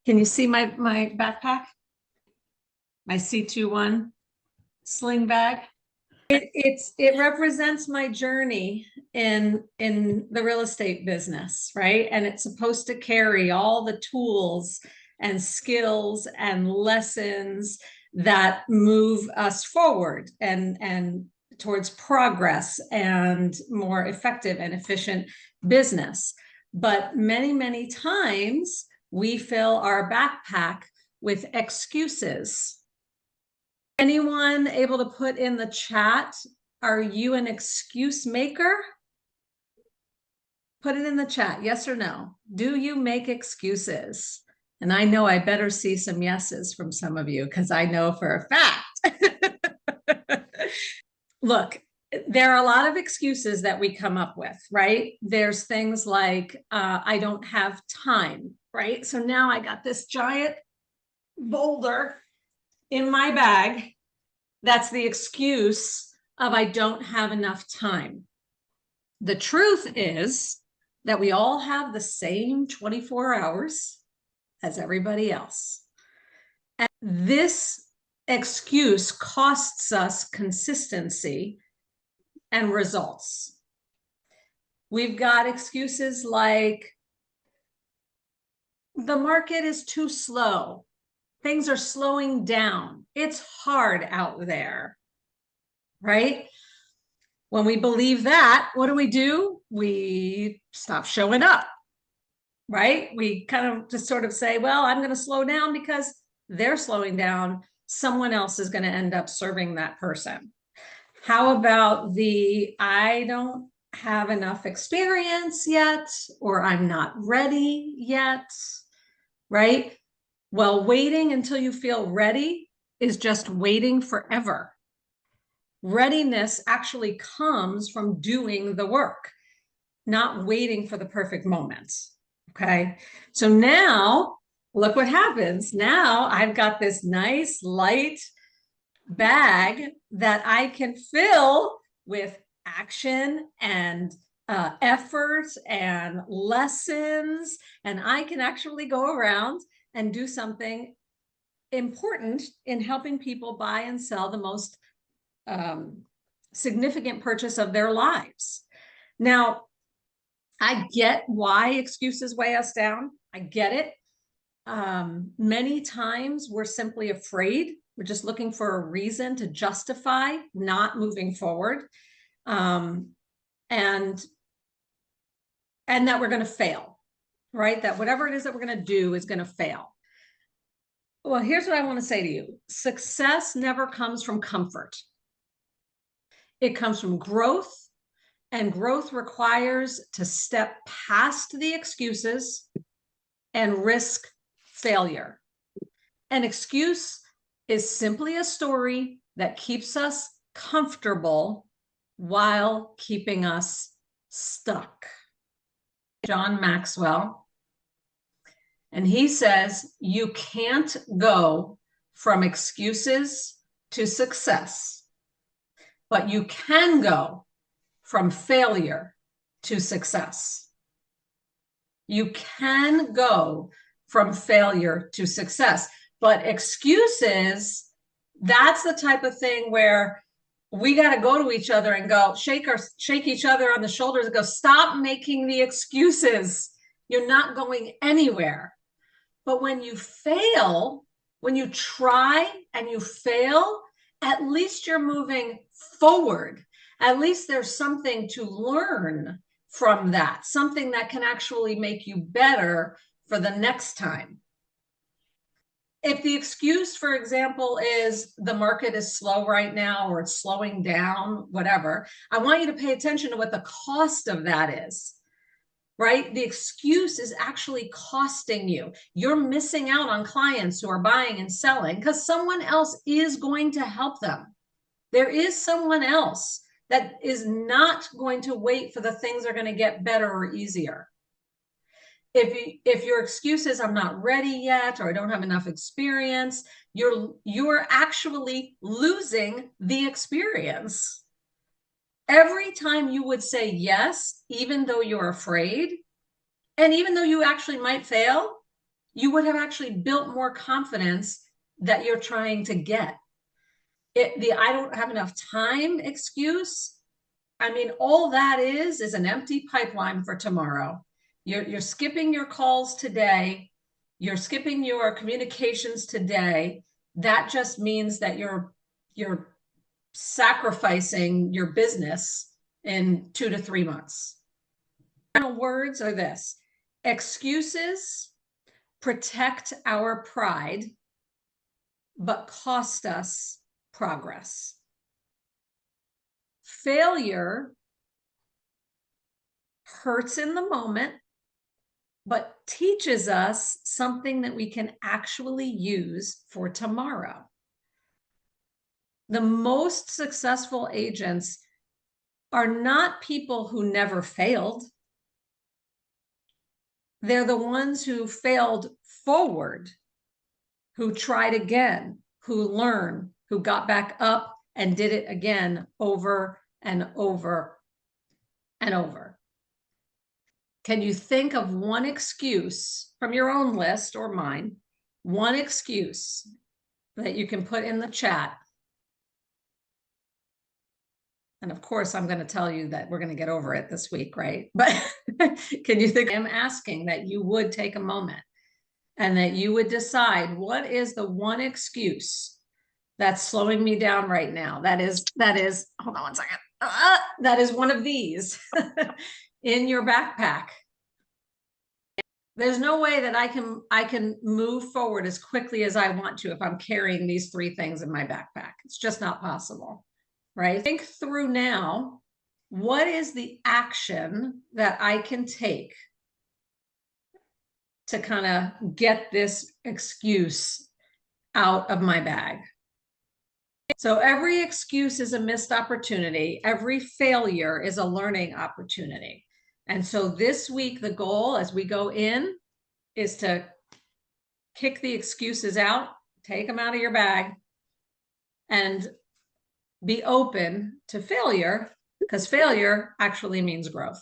Can you see my backpack? My C21 sling bag? It represents my journey in the real estate business, right? And it's supposed to carry all the tools and skills and lessons that move us forward and towards progress and more effective and efficient business. But many times we fill our backpack with excuses. Anyone able to put in the chat, are you an excuse maker? Put it in the chat, yes or no. Do you make excuses? And I know I better see some yeses from some of you because I know for a fact. Look, there are a lot of excuses that we come up with, right? There's things like, I don't have time, right? So now I got this giant boulder in my bag. That's the excuse of I don't have enough time. The truth is that we all have the same 24 hours as everybody else. And this excuse costs us consistency and results. We've got excuses like the market is too slow. Things are slowing down. It's hard out there, right? When we believe that, what do? We stop showing up, right? We kind of just sort of say, well, I'm going to slow down because they're slowing down. Someone else is going to end up serving that person. How about I don't have enough experience yet, or I'm not ready yet, right? Well, waiting until you feel ready is just waiting forever. Readiness actually comes from doing the work, not waiting for the perfect moment. Okay. So now look what happens. Now I've got this nice light bag that I can fill with action and effort and lessons. And I can actually go around and do something important in helping people buy and sell the most significant purchase of their lives. Now, I get why excuses weigh us down. I get it. Many times we're simply afraid. We're just looking for a reason to justify not moving forward, and that we're going to fail, right? That whatever it is that we're going to do is going to fail. Well, here's what I want to say to you. Success never comes from comfort. It comes from growth, and growth requires to step past the excuses and risk failure. An excuse is simply a story that keeps us comfortable while keeping us stuck. John Maxwell, and he says, you can't go from excuses to success, but you can go from failure to success. You can go from failure to success, but excuses, that's the type of thing where we got to go to each other and go shake each other on the shoulders and go, stop making the excuses. You're not going anywhere. But when you fail, when you try and you fail, at least you're moving forward. At least there's something to learn from that, something that can actually make you better for the next time. If the excuse, for example, is the market is slow right now, or it's slowing down, whatever, I want you to pay attention to what the cost of that is, right? The excuse is actually costing you. You're missing out on clients who are buying and selling because someone else is going to help them. There is someone else that is not going to wait for the things are going to get better or easier. If your excuse is I'm not ready yet, or I don't have enough experience, you're actually losing the experience. Every time you would say yes, even though you're afraid, and even though you actually might fail, you would have actually built more confidence that you're trying to get. The I don't have enough time excuse, I mean, all that is an empty pipeline for tomorrow. You're skipping your calls today. You're skipping your communications today. That just means that you're sacrificing your business in 2 to 3 months. Final words are this: excuses protect our pride, but cost us progress. Failure hurts in the moment, but teaches us something that we can actually use for tomorrow. The most successful agents are not people who never failed. They're the ones who failed forward, who tried again, who learned, who got back up and did it again over and over and over. Can you think of one excuse from your own list or mine, one excuse that you can put in the chat? And of course, I'm going to tell you that we're going to get over it this week, right? But can you think? I'm asking that you would take a moment and that you would decide, what is the one excuse that's slowing me down right now? That is, hold on one second. That is one of these in your backpack. There's no way that I can move forward as quickly as I want to if I'm carrying these 3 things in my backpack. It's just not possible, right? Think through now, what is the action that I can take to kind of get this excuse out of my bag? So every excuse is a missed opportunity. Every failure is a learning opportunity. And so this week, the goal as we go in is to kick the excuses out, take them out of your bag, and be open to failure, because failure actually means growth.